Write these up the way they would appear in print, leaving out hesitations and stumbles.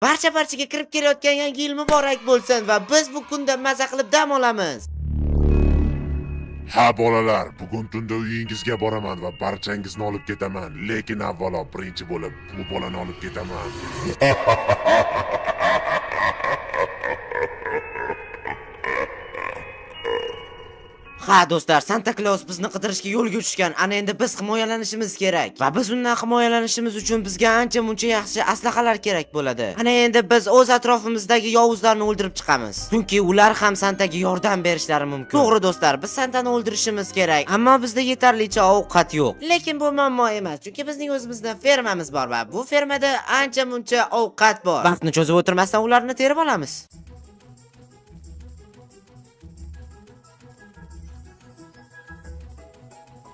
Barchaga kirib kelayotgan yangi yil muborak bo'lsin va biz bu kunda maza qilib dam olamiz. Ha bolalar, bugun tunda uyingizga boraman va barchangizni olib ketaman. Lekin avvalo birinchi bo'lib bu bolani olib ketaman. Ha do'stlar, Santa Claus bizni qidirishga yo'lga tushgan. Ana endi biz himoyalanishimiz kerak. Va biz undan himoyalanishimiz uchun bizga ancha-muncha yaxshi aslahalar kerak bo'ladi. Ana endi biz o'z atrofimizdagi yovuzlarni o'ldirib chiqamiz. Chunki ular ham Santaga yordam berishlari mumkin. To'g'ri do'stlar, biz Santani o'ldirishimiz kerak, ammo bizda yetarlicha ovqat yo'q. Lekin bu muammo emas, chunki bizning o'zimizda fermamiz bor va bu fermada ancha-muncha ovqat bor. Vaqtni cho'zib o'tirmasdan ularni terib olamiz.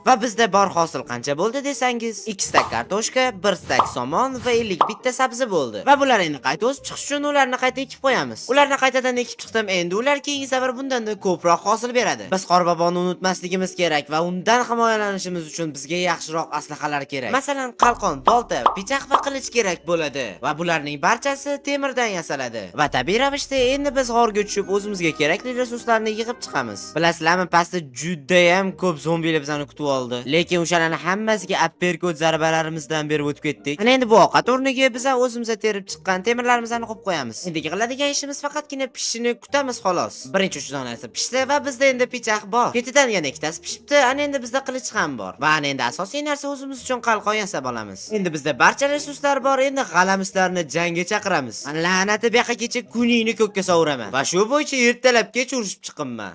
Va bizda bor hosil qancha bo'ldi desangiz, 2 stak kartoshka, 1 stak somon va 50 bitta sabzi bo'ldi. Va bular endi qayta o'sib chiqish uchun ularni qayta ekib qo'yamiz. Ularni qaytadan ekib chiqdim, endi ular keyingi safar bundan ko'proq hosil beradi. Biz qorboboni unutmasligimiz kerak va undan himoyalanishimiz uchun bizga yaxshiroq aslahalar kerak. Masalan, qalqon, bolta, pichoq va qilich kerak bo'ladi. Va bularning barchasi temirdan yasaladi. Va tabiiy ravishda endi biz g'orga tushib o'zimizga kerakli resurslarni yig'ib chiqamiz. Bilasizlarmi, pastda juda ham ko'p zombilar bizani kutib oldi. Lekin o'shalarni hammasiga uppercut zarbalarimizdan berib o'tib ketdik. Ana endi bu ovqat o'rniga biz o'zimizga terib chiqqan temirlarimizni qo'yib qo'yamiz. Endi qiladigan ishimiz faqatgina pishishini kutamiz xolos. Birinchi uchonasi pishdi va bizda endi pichoq bor. Ketidan yana ikkitasi pishibdi. Ana endi bizda qilich ham bor. Va ana endi asosiy narsa o'zimiz uchun qalqon yasab olamiz. Endi bizda barcha resurslar bor. Endi g'alamislarni jangga chaqiramiz. La'nati bu yoqqa kecha kuningni ko'kka sovuraman. Va shu bo'yicha ertalabgacha urushib chiqimman.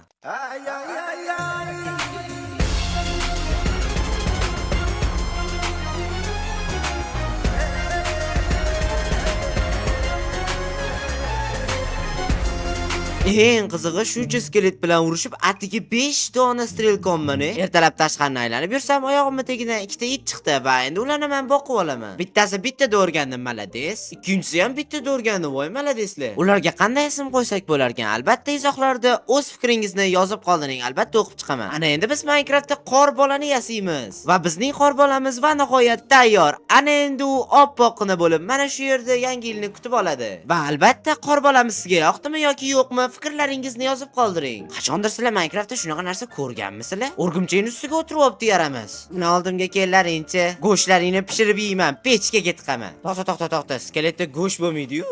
Eng qizig'i shuncha skelet bilan urushib atigi 5 dona strelkomman. Ertalab tashqarni aylanib yursam oyog'imga tegidan 2 ta it chiqdi va endi ularni men boqib olaman. Bittasi bittada o'rgandim, malades. Ikkinchisi ham bittada o'rgandim, voy maladeslar. Ularga qanday ism qo'ysak bo'lar ekan? Albatta izohlarda o'z fikringizni yozib qoldiring, albatta o'qib chiqaman. Ana endi biz Minecraftda qor bolani yasaymiz va bizning qor bolamiz va nihoyat tayyor. Ana endi u oppoqqina bo'lib mana shu yerda yangi yilni kutib oladi. Va albatta qor bolamiz sizga yoqdimi yoki yo'qmi? Fikrlaringizni yozib qoldiring. Qachondir sizlar Minecraftda shunaqa narsa ko'rganmisizlar? O'rgimchakning ustiga o'tirib olibdi yaramiz. Uni oldimga kellaringchi, go'shtlaringni pishirib yeyman, pechkaga tiqaman. To'xta, skeletda go'sht bo'lmaydi-yu.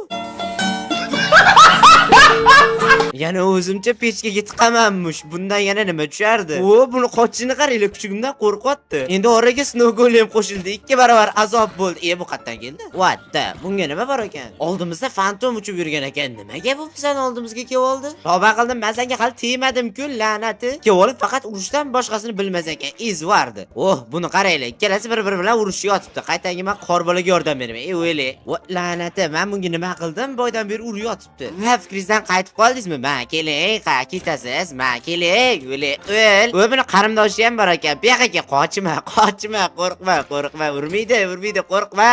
Yana o'zimcha pechkaga tiqamanmish. Bundan yana nima tushardi? O, buni qochishini qaranglar, kuchugimdan qo'rqyapti. Endi oraga Snowgol ham qo'shildi. 2 barobar azob bo'ldi. Bu qayerdan keldi? What the? Bunga nima bor ekan? Oldimizda fantom uchib yurgan ekan. Nimaga bu bizani oldimizga kelib oldi? Tavba qildim, men senga hali tegmadim-ku, la'nati. Kelib olib faqat urushdan boshqasini bilmas ekan. Izvardi. Oh, buni qaranglar. Ikkalasi bir-biri bilan urushib yotibdi. Qaytanga men qorbolaga yordam beraman. O'yli. La'nati, men bunga nima qildim? Boydan beri urib yotibdi. Ha, fikringizdan qaytib qoldingizmi? Ma keling, ketasiz, ma keling, o'l. Buni qarindoshi ham bor ekan. Bu yoqqa qochma, qo'rqma, urmaydi, qo'rqma.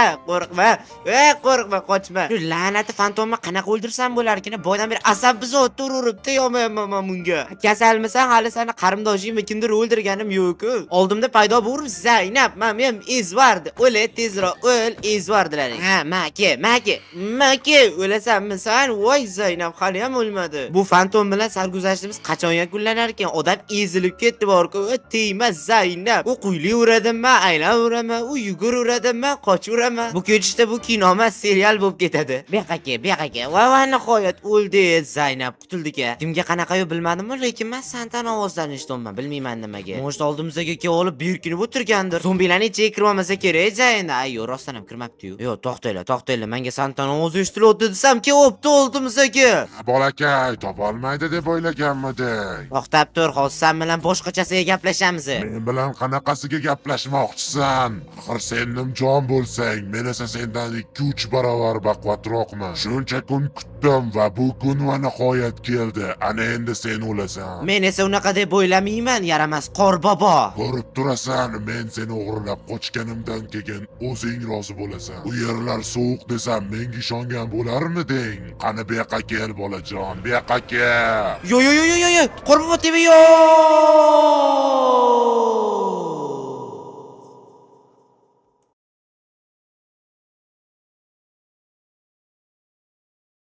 Qo'rqma, qochma. Shu la'nati fantomni qanaqa o'ldirsam bo'lar ekan? Boydan beri asab bizotni uribdi, yo'mayman bunga. Kasalmisan, hali seni qarindoshingmi kimdir o'ldirganim yo'q-ku. Oldimda paydo bo'lib Zaynab, men Izvardi. O'l, tezroq o'l, Izvardilaring. Ha, maki, o'lasanmi sen? Voy Zaynab, hali ham o'lmadi. Bu fantom bilan sarguzashtimiz qachon yakunlanar ekan? Odam ezilib ketdi bor-ku. Tegma Zaynab. U quylayveradimmi, aylanaveraman, u yuguraveradimmi, qochaveraman. Bu ketishda bu kino emas, serial bo'lib ketadi. Bu yoqqa. Va nihoyat o'ldi Zaynab, qutuldik-a. Kimga qanaqayo bilmadim-ku, lekin men Santani ovozlarini eshitdim, bilmayman nimaga. Mo'sh oldimizga kelib olib berkinib o'tirgandir. Zombilarning ichiga kirmasa kerak Zaynab. Ayyo, rostdan ham kirmabdi-yu. Yo'q, to'xtanglar. Menga Santani ovozi eshitilyapti desam, kelibdi oldimizga. Bolakay, topolmaydi deb o'ylaganmiding? To'xtab tur, hozir sen bilan boshqachasiga gaplashamiz. Men bilan qanaqasiga gaplashmoqchisan? Axir sen nimjon bo'lsang, men esa sendan 2-3 barobar baquvvatroqman. Shuncha kun kutdim va bu kun va nihoyat keldi. Ana endi sen o'lasan. Men esa unaqa deb o'ylamayman, yaramas qorbobo. Ko'rib turasan, men seni o'g'irlab qochganimdan keyin o'zing rozi bo'lasan. U yerlar sovuq desam, menga ishongan bo'larmiding? Qani bu yoqqa kel bolajon, bu yoqqa kel. Yo, qorbobo TV yo!